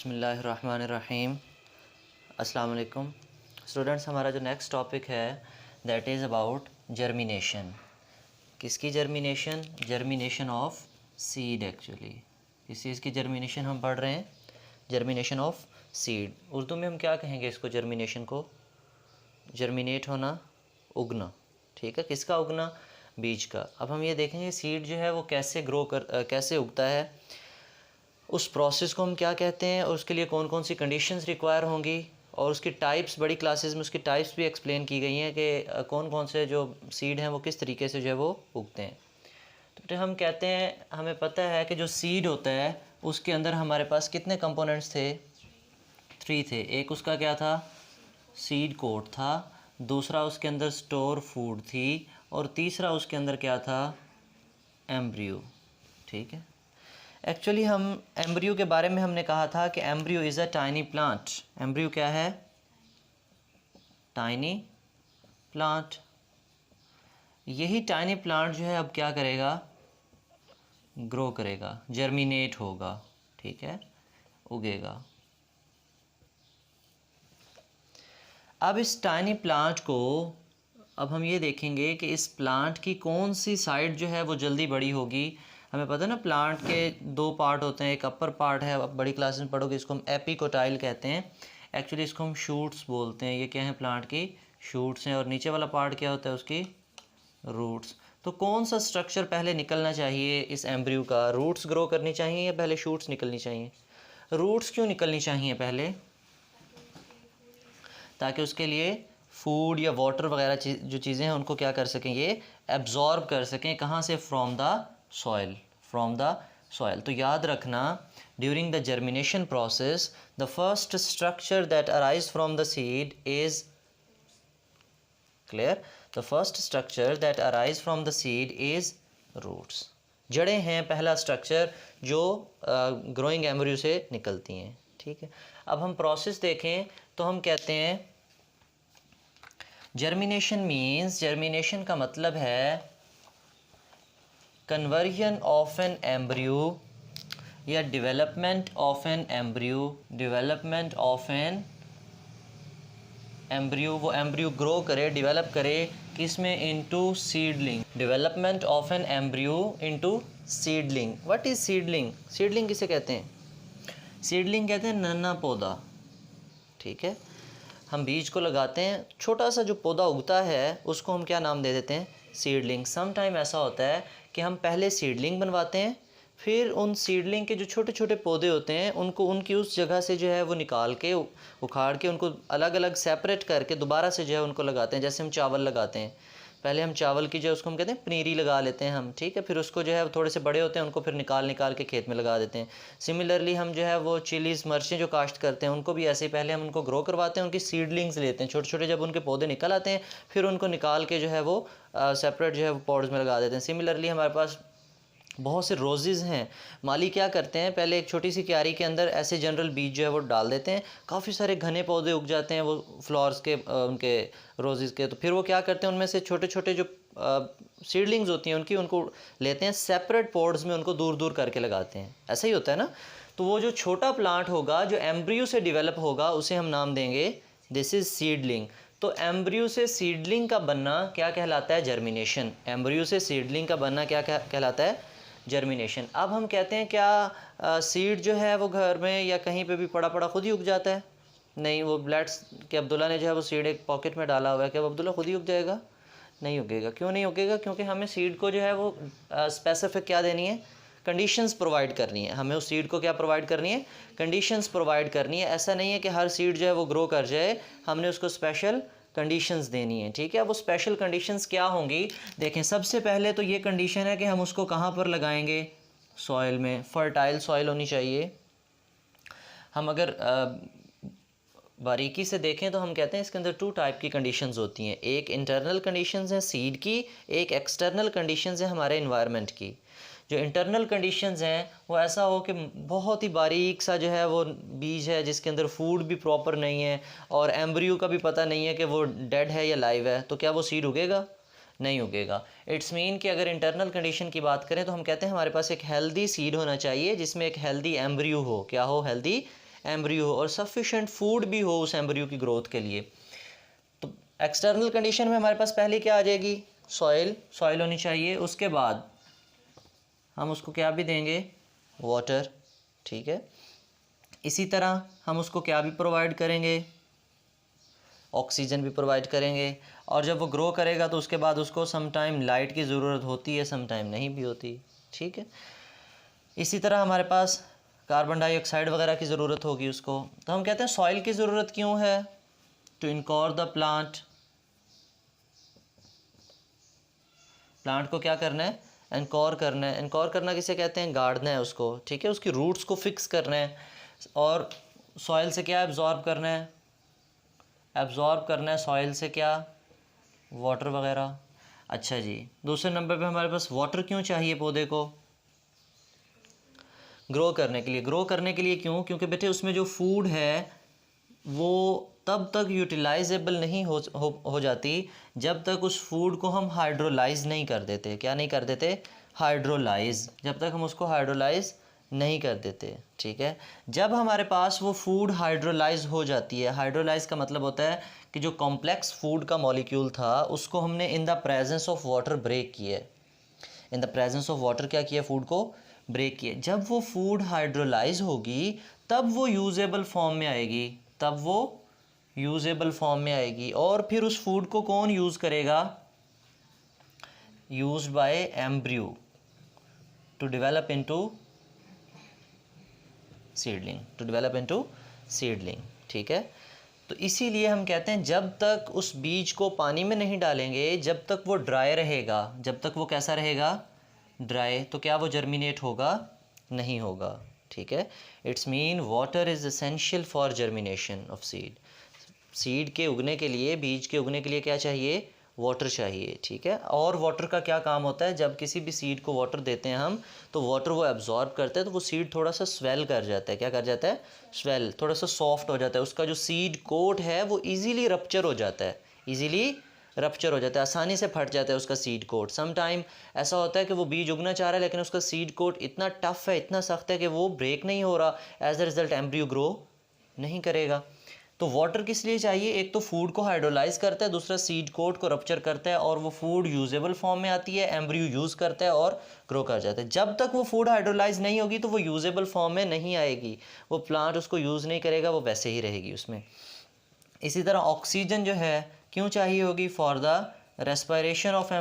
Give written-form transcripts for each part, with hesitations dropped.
बिस्मिल्लाहिर्रहमानिर्रहीम। अस्सलाम वालेकुम स्टूडेंट्स। हमारा जो नेक्स्ट टॉपिक है दैट इज़ अबाउट जर्मिनेशन। किसकी germination? Germination of seed. Actually किस चीज़ की जर्मिनेशन हम पढ़ रहे हैं? Germination of seed. उर्दू में हम क्या कहेंगे इसको? जर्मिनेशन को जर्मिनेट होना, उगना। ठीक है, किसका उगना? बीज का। अब हम ये देखेंगे सीड जो है वो कैसे उगता है, उस प्रोसेस को हम क्या कहते हैं और उसके लिए कौन कौन सी कंडीशंस रिक्वायर होंगी, और उसकी टाइप्स, बड़ी क्लासेस में उसकी टाइप्स भी एक्सप्लेन की गई हैं कि कौन कौन से जो सीड हैं वो किस तरीके से जो है वो उगते हैं। तो हम कहते हैं, हमें पता है कि जो सीड होता है उसके अंदर हमारे पास कितने कंपोनेंट्स थे? 3 थे। एक उसका क्या था? सीड कोट था। दूसरा उसके अंदर स्टोर फूड थी। और तीसरा उसके अंदर क्या था? एम्ब्रियो। ठीक है, एक्चुअली हम एम्ब्रियो के बारे में हमने कहा था कि embryo is a tiny plant. Embryo क्या है? Tiny plant. यही टाइनी प्लांट जो है अब क्या करेगा? ग्रो करेगा, जर्मिनेट होगा। ठीक है, उगेगा। अब इस टाइनी प्लांट को अब हम ये देखेंगे कि इस प्लांट की कौन सी साइड जो है वो जल्दी बड़ी होगी। हमें पता है ना, प्लांट के 2 पार्ट होते हैं। एक अपर पार्ट है, अब बड़ी क्लास में पढ़ोगे, इसको हम एपिकोटाइल कहते हैं। एक्चुअली इसको हम शूट्स बोलते हैं। ये क्या है? प्लांट की शूट्स हैं। और नीचे वाला पार्ट क्या होता है? उसकी रूट्स। तो कौन सा स्ट्रक्चर पहले निकलना चाहिए इस एम्ब्रियो का? रूट्स ग्रो करनी चाहिए या पहले शूट्स निकलनी चाहिए? रूट्स क्यों निकलनी चाहिए पहले? ताकि उसके लिए फूड या वाटर वगैरह जो चीज़ें हैं उनको क्या कर सकें, ये एब्जॉर्ब कर सकें। कहाँ से? From the soil. From the soil. तो याद रखना, during the germination process the first structure that arise from the seed is clear. The first structure that arise from the seed is roots. जड़ें हैं पहला स्ट्रक्चर जो growing embryo से निकलती हैं। ठीक है, अब हम प्रोसेस देखें तो हम कहते हैं जर्मिनेशन मीन्स, जर्मिनेशन का मतलब है कन्वर्जन ऑफ एन एम्ब्रियो या development of an embryo. Development of an embryo, वो एम्ब्रियो ग्रो करे, डेवलप करे, किसमें? Into seedling. Development of an embryo into seedling. What is seedling? Seedling किसे कहते हैं? सीडलिंग कहते हैं नन्हा पौधा। ठीक है, हम बीज को लगाते हैं, छोटा सा जो पौधा उगता है उसको हम क्या नाम दे देते हैं? सीडलिंग। सम टाइम ऐसा होता है कि हम पहले सीडलिंग बनवाते हैं, फिर उन सीडलिंग के जो छोटे छोटे पौधे होते हैं उनको उनकी उस जगह से जो है वो निकाल के, उखाड़ के, उनको अलग अलग सेपरेट करके दोबारा से जो है उनको लगाते हैं। जैसे हम चावल लगाते हैं, पहले हम चावल की जो उसको हम कहते हैं पनीरी लगा लेते हैं हम। ठीक है, फिर उसको जो है थोड़े से बड़े होते हैं उनको फिर निकाल के खेत में लगा देते हैं। सिमिलरली हम जो है वो चिलीज़, मिर्चें जो काश्त करते हैं उनको भी ऐसे ही पहले हम उनको ग्रो करवाते हैं, उनकी सीडलिंग्स लेते हैं छोटे छोटे। जब उनके पौधे निकल आते हैं फिर उनको निकाल के जो है वो सेपरेट जो है वो पॉट्स में लगा देते हैं। सिमिलरली हमारे पास बहुत से रोज़ेज़ हैं। माली क्या करते हैं, पहले एक छोटी सी क्यारी के अंदर ऐसे जनरल बीज जो है वो डाल देते हैं, काफ़ी सारे घने पौधे उग जाते हैं वो फ्लावर्स के, उनके रोज़ेज़ के। तो फिर वो क्या करते हैं, उनमें से छोटे छोटे जो सीडलिंग्स होती हैं उनको लेते हैं, सेपरेट पॉट्स में उनको दूर दूर करके लगाते हैं। ऐसा ही होता है ना। तो वो जो छोटा प्लांट होगा जो एम्ब्रियो से डेवलप होगा उसे हम नाम देंगे दिस इज़ सीडलिंग। तो एम्ब्रियो से सीडलिंग का बनना क्या कहलाता है? जर्मिनेशन। एम्ब्रियो से सीडलिंग का बनना क्या कहलाता है? जर्मिनेशन। अब हम कहते हैं क्या सीड जो है वो घर में या कहीं पे भी पड़ा पड़ा खुद ही उग जाता है? नहीं, वो लेट्स कि अब्दुल्ला ने जो है वो सीड एक पॉकेट में डाला हुआ है, क्या वो अब्दुल्ला खुद ही उग जाएगा? नहीं उगेगा। क्यों नहीं उगेगा? क्योंकि हमें सीड को जो है वो स्पेसिफिक क्या देनी है? कंडीशंस प्रोवाइड करनी है। हमें उस सीड को क्या प्रोवाइड करनी है? कंडीशंस प्रोवाइड करनी है। ऐसा नहीं है कि हर सीड जो है वो ग्रो कर जाए, हमने उसको स्पेशल कंडीशंस देनी है। ठीक है, वो स्पेशल कंडीशंस क्या होंगी? देखें, सबसे पहले तो ये कंडीशन है कि हम उसको कहाँ पर लगाएंगे? सॉइल में। फर्टाइल सॉइल होनी चाहिए। हम अगर बारीकी से देखें तो हम कहते हैं इसके अंदर 2 टाइप की कंडीशंस होती हैं। एक इंटरनल कंडीशंस हैं सीड की, एक एक्सटर्नल कंडीशंस हैं हमारे इन्वायरमेंट की। जो इंटरनल कंडीशंस हैं वो ऐसा हो कि बहुत ही बारीक सा जो है वो बीज है जिसके अंदर फूड भी प्रॉपर नहीं है और एम्ब्रियो का भी पता नहीं है कि वो डेड है या लाइव है, तो क्या वो सीड उगेगा? नहीं उगेगा। इट्स मीन कि अगर इंटरनल कंडीशन की बात करें तो हम कहते हैं हमारे पास एक हेल्दी सीड होना चाहिए जिसमें एक हेल्दी एम्ब्रियो हो। क्या हो? हेल्दी एम्ब्रियो हो और सफिशेंट फूड भी हो उस एम्ब्रियो की ग्रोथ के लिए। तो एक्सटर्नल कंडीशन में हमारे पास पहले क्या आ जाएगी, सॉइल होनी चाहिए। उसके बाद हम उसको क्या भी देंगे, वाटर, ठीक है। इसी तरह हम उसको क्या भी प्रोवाइड करेंगे, ऑक्सीजन भी प्रोवाइड करेंगे। और जब वो ग्रो करेगा तो उसके बाद उसको सम टाइम लाइट की ज़रूरत होती है, सम टाइम नहीं भी होती, ठीक है। इसी तरह हमारे पास कार्बन डाइऑक्साइड वगैरह की ज़रूरत होगी उसको। तो हम कहते हैं सॉइल की ज़रूरत क्यों है, टू इनकोर द प्लांट को क्या करना है, एनकोर करना है। एनकोर करना किसे कहते हैं, गाड़ना है उसको, ठीक है, उसकी रूट्स को फिक्स करना है। और सॉइल से क्या एब्जॉर्ब करना है, सॉइल से क्या, वाटर वगैरह। अच्छा जी, दूसरे नंबर पे हमारे पास वाटर क्यों चाहिए पौधे को, ग्रो करने के लिए क्यों, क्योंकि बेटे उसमें जो फूड है वो तब तक यूटिलाइजेबल नहीं हो जाती जब तक उस फूड को हम हाइड्रोलाइज नहीं कर देते। क्या नहीं कर देते, हाइड्रोलाइज, जब तक हम उसको हाइड्रोलाइज नहीं कर देते, ठीक है। जब हमारे पास वो फूड हाइड्रोलाइज हो जाती है, हाइड्रोलाइज का मतलब होता है कि जो कॉम्प्लेक्स फूड का मॉलिक्यूल था उसको हमने in the presence of water break किया, in the presence of water क्या किया, फूड को ब्रेक किया। जब वो फूड हाइड्रोलाइज होगी तब वो यूजेबल फॉर्म में आएगी, और फिर उस फूड को कौन यूज़ करेगा, used by embryo to develop into seedling, ठीक है। तो इसीलिए हम कहते हैं जब तक उस बीज को पानी में नहीं डालेंगे, जब तक वो ड्राई रहेगा, जब तक वो कैसा रहेगा, ड्राई, तो क्या वो जर्मिनेट होगा, नहीं होगा, ठीक है। It's mean water is essential for germination of seed के उगने के लिए, बीज के उगने के लिए क्या चाहिए, वाटर चाहिए, ठीक है। और वाटर का क्या काम होता है, जब किसी भी सीड को वाटर देते हैं हम तो वाटर वो एब्जॉर्ब करते हैं, तो वो सीड थोड़ा सा स्वेल कर जाता है, क्या कर जाता है, स्वेल, थोड़ा सा सॉफ्ट हो जाता है, उसका जो सीड कोट है वो इजीली रप्चर हो जाता है, आसानी से फट जाता है उसका सीड कोट। सम टाइम ऐसा होता है कि वो बीज उगना चाह रहा है लेकिन उसका सीड कोट इतना टफ है, इतना सख्त है कि वो ब्रेक नहीं हो रहा, as a result embryo grow नहीं करेगा। तो वाटर किस लिए चाहिए, एक तो फूड को हाइड्रोलाइज करता है, दूसरा सीड कोट को रप्चर करता है और वो फूड यूजेबल फॉर्म में आती है, एम्ब्रियो यूज़ करता है और ग्रो कर जाता है। जब तक वो फूड हाइड्रोलाइज नहीं होगी तो वो यूजेबल फॉर्म में नहीं आएगी, वो प्लांट उसको यूज़ नहीं करेगा, वो वैसे ही रहेगी उसमें। इसी तरह ऑक्सीजन जो है क्यों चाहिए होगी, for the respiration of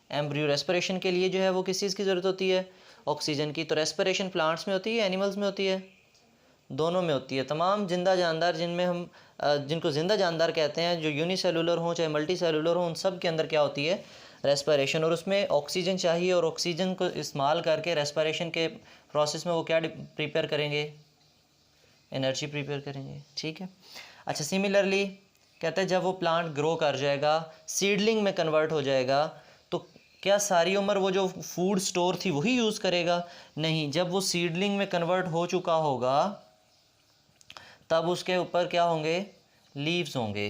embryo, respiration के लिए जो है वो किस चीज़ की ज़रूरत होती है, ऑक्सीजन की। तो रेस्पिरेशन प्लांट्स में होती है, एनिमल्स में होती है, दोनों में होती है। तमाम जिंदा जानदार जिनमें हम जिनको जिंदा जानदार कहते हैं, जो यूनिसेलुलर हों चाहे मल्टी सेलुलर हों, उन सब के अंदर क्या होती है, रेस्पिरेशन, और उसमें ऑक्सीजन चाहिए, और ऑक्सीजन को इस्तेमाल करके रेस्पिरेशन के प्रोसेस में वो क्या प्रिपेयर करेंगे, एनर्जी प्रिपेयर करेंगे, ठीक है। अच्छा, सिमिलरली कहते हैं जब वो प्लांट ग्रो कर जाएगा, सीडलिंग में कन्वर्ट हो जाएगा, तो क्या सारी उम्र वो जो फूड स्टोर थी वही यूज़ करेगा, नहीं। जब वो सीडलिंग में कन्वर्ट हो चुका होगा तब उसके ऊपर क्या होंगे, लीव्स होंगे,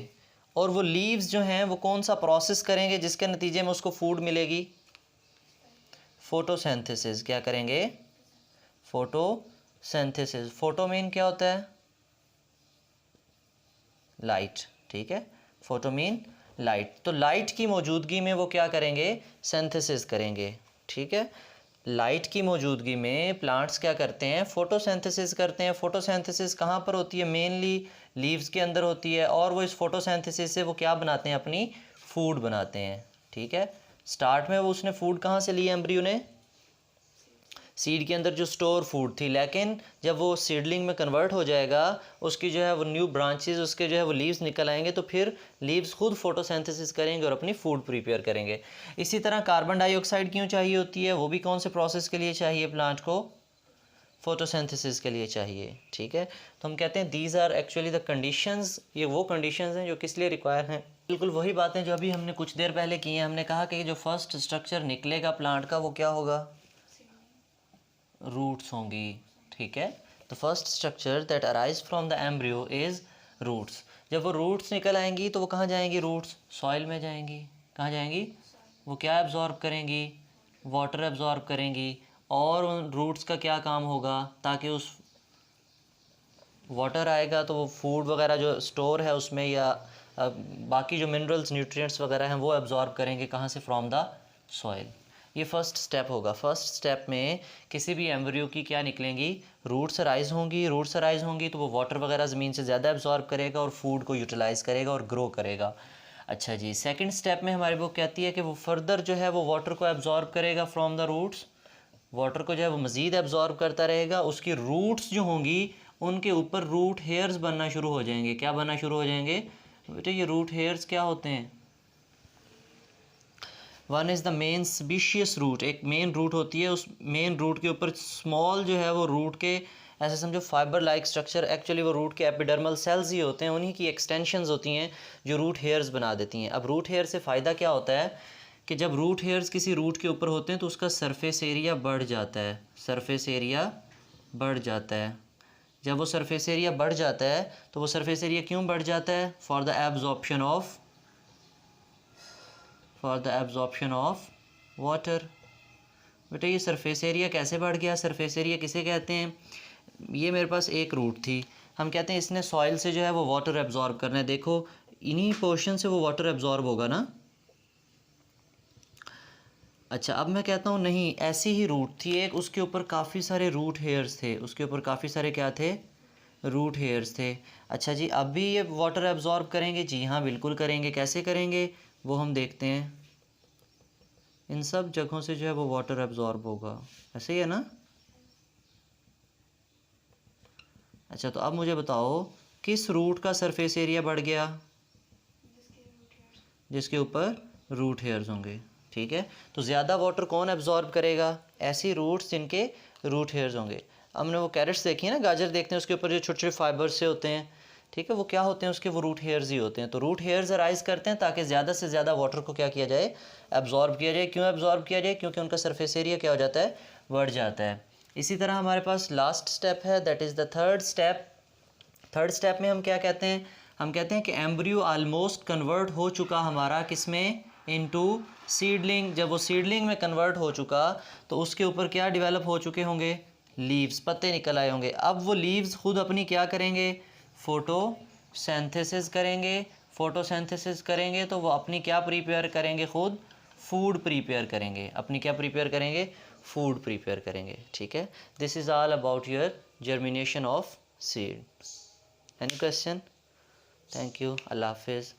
और वो लीव्स जो हैं वो कौन सा प्रोसेस करेंगे जिसके नतीजे में उसको फूड मिलेगी, फोटोसिंथेसिस। क्या करेंगे, फोटोसिंथेसिस। फोटो मीन क्या होता है, लाइट, ठीक है, फोटो मीन लाइट। तो लाइट की मौजूदगी में वो क्या करेंगे, सिंथेसिस करेंगे, ठीक है। लाइट की मौजूदगी में प्लांट्स क्या करते हैं, फोटोसिंथेसिस करते हैं। फोटोसिंथेसिस कहाँ पर होती है, मेनली लीव्स के अंदर होती है, और वो इस फोटोसिंथेसिस से वो क्या बनाते हैं, अपनी फूड बनाते हैं, ठीक है। स्टार्ट में वो उसने फूड कहाँ से लिया, एम्ब्रियो ने सीड के अंदर जो स्टोर फूड थी, लेकिन जब वो सीडलिंग में कन्वर्ट हो जाएगा, उसकी जो है वो न्यू ब्रांचेस, उसके जो है वो लीव्स निकल आएंगे, तो फिर लीव्स खुद फोटोसिंथेसिस करेंगे और अपनी फूड प्रिपेयर करेंगे। इसी तरह कार्बन डाइऑक्साइड क्यों चाहिए होती है, वो भी कौन से प्रोसेस के लिए चाहिए, प्लांट को फोटोसिंथेसिस के लिए चाहिए, ठीक है। तो हम कहते हैं these are actually the conditions, ये वो कंडीशंस हैं जो किस लिए रिक्वायर हैं, बिल्कुल वही बातें जो अभी हमने कुछ देर पहले की हैं। हमने कहा कि जो फर्स्ट स्ट्रक्चर निकलेगा प्लांट का वो क्या होगा, रूट्स होंगी, ठीक है। तो first structure that arise from the embryo is roots. जब वो रूट्स निकल आएंगी तो वो कहाँ जाएंगी, रूट्स सॉइल में जाएंगी, कहाँ जाएंगी, वो क्या एब्जॉर्ब करेंगी, वाटर एब्जॉर्ब करेंगी, और उन रूट्स का क्या काम होगा, ताकि उस वाटर आएगा तो वो फूड वगैरह जो स्टोर है उसमें, या बाकी जो मिनरल्स न्यूट्रिएंट्स वगैरह हैं वो एब्जॉर्ब करेंगे कहाँ से, फ्रॉम द सॉइल। ये फर्स्ट स्टेप होगा। फर्स्ट स्टेप में किसी भी एम्ब्रियो की क्या निकलेंगी, रूट्स राइज होंगी। रूट्स राइज होंगी तो वो वाटर वगैरह ज़मीन से ज़्यादा एब्जॉर्ब करेगा और फूड को यूटिलाइज़ करेगा और ग्रो करेगा। अच्छा जी, सेकंड स्टेप में हमारी बुक कहती है कि वो फर्दर जो है वो वाटर को एब्जॉर्ब करेगा फ्रॉम द रूट्स। वाटर को जो है वो मज़ीद एब्जॉर्ब करता रहेगा। उसकी रूट्स जो होंगी उनके ऊपर रूट हेयर्स बनना शुरू हो जाएंगे। क्या बनना शुरू हो जाएंगे बेटे, ये रूट हेयर्स क्या होते हैं? One is the main specious root. एक मेन रूट होती है, उस मेन रूट के ऊपर स्मॉल जो है वो रूट के ऐसे समझो फाइबर लाइक स्ट्रक्चर, एक्चुअली वो रूट के एपिडर्मल सेल्स ही होते हैं, उन्हीं की एक्सटेंशंस होती हैं जो रूट हेयर्स बना देती हैं। अब रूट हेयर से फ़ायदा क्या होता है कि जब रूट हेयर्स किसी रूट के ऊपर होते हैं तो उसका सरफेस एरिया बढ़ जाता है। सरफेस एरिया बढ़ जाता है। जब वो सरफेस एरिया बढ़ जाता है तो वो सरफेस एरिया क्यों बढ़ जाता है? For the absorption of water. बेटा ये सरफेस एरिया कैसे बढ़ गया? सरफेस एरिया किसे कहते हैं? ये मेरे पास एक रूट थी, हम कहते हैं इसने सॉइल से जो है वो वाटर एब्जॉर्ब करना है। देखो इन्हीं पोर्शन से वो वाटर एब्जॉर्ब होगा ना। अच्छा, अब मैं कहता हूँ नहीं, ऐसी ही रूट थी एक, उसके ऊपर काफ़ी सारे रूट हेयर्स थे। उसके ऊपर काफ़ी सारे क्या थे? रूट हेयर्स थे। अच्छा जी, अब भी ये वाटर एब्जॉर्ब करेंगे? जी हाँ बिल्कुल करेंगे। कैसे करेंगे वो हम देखते हैं। इन सब जगहों से जो है वो वाटर एब्जॉर्ब होगा, ऐसे ही है ना। अच्छा, तो अब मुझे बताओ किस रूट का सरफेस एरिया बढ़ गया? जिसके ऊपर रूट हेयर्स होंगे। ठीक है, तो ज़्यादा वाटर कौन एब्जॉर्ब करेगा? ऐसी रूट्स जिनके रूट हेयर्स होंगे। हमने वो कैरेट्स देखी है ना, गाजर देखते हैं, उसके ऊपर जो छोटे छोटे फाइबर्स से होते हैं, ठीक है, वो क्या होते हैं? उसके वो रूट हेयर्स ही होते हैं। तो रूट हेयर्स राइज करते हैं ताकि ज़्यादा से ज़्यादा वाटर को क्या किया जाए? एब्जॉर्ब किया जाए। क्यों एब्जॉर्ब किया जाए? क्योंकि उनका सरफेस एरिया क्या हो जाता है? बढ़ जाता है। इसी तरह हमारे पास लास्ट स्टेप है, that is the third step. Third step में हम क्या कहते हैं? हम कहते हैं कि एम्ब्रियो ऑलमोस्ट कन्वर्ट हो चुका हमारा, किसमें? Into seedling. जब वो सीडलिंग में कन्वर्ट हो चुका तो उसके ऊपर क्या डेवलप हो चुके होंगे? लीव्स, पत्ते निकल आए होंगे। अब वो लीव्स खुद अपनी क्या करेंगे? फोटोसिंथेसिस करेंगे। फोटोसिंथेसिस करेंगे तो वो अपनी क्या प्रिपेयर करेंगे? खुद फूड प्रिपेयर करेंगे। अपनी क्या प्रिपेयर करेंगे? फूड प्रिपेयर करेंगे। ठीक है, this is all about your germination of seed. Any question? Thank you. Allah Hafiz.